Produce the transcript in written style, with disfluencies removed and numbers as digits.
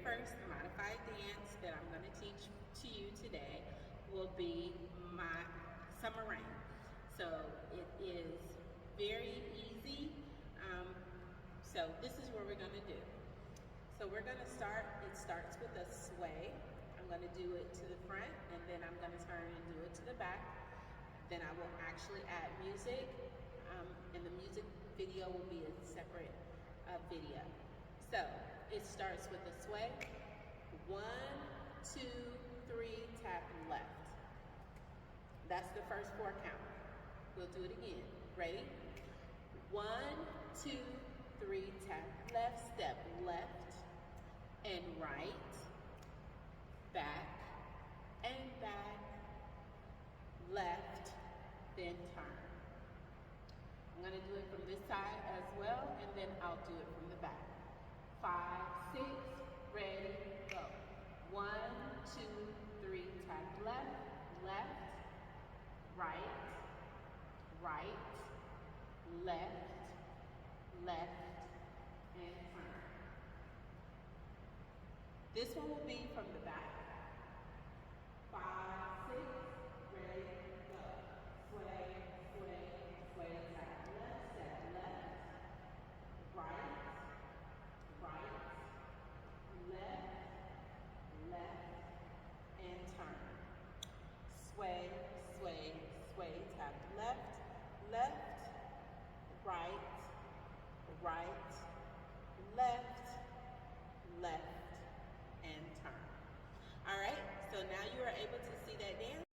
first modified dance that I'm going to teach to you today will be my Summer Rain. So it is very easy. So this is what we're going to do. So we're going to start, it starts with a sway. I'm going to do it to the front, and then I'm going to turn and do it to the back. Then I will actually add music, and the music video will be a separate video. So it starts with a sway. 1, 2, 3, tap left. That's the first 4 count. We'll do it again. Ready? 1, 2, 3, tap left, step left and right, back and back, left, then turn. I'm going to do it from this side as well, and then I'll do it from the back. 5, 6, ready, go. 1, 2, 3, tap left, left, right, right, left, left, and turn. This one will be from the back. 5, 6, ready, go. Sway, sway, sway, tap left, step left, right, right, left, left, and turn. Sway, sway, sway, tap left, left, right, right, left, left, and turn. All right, so now you are able to see that dance.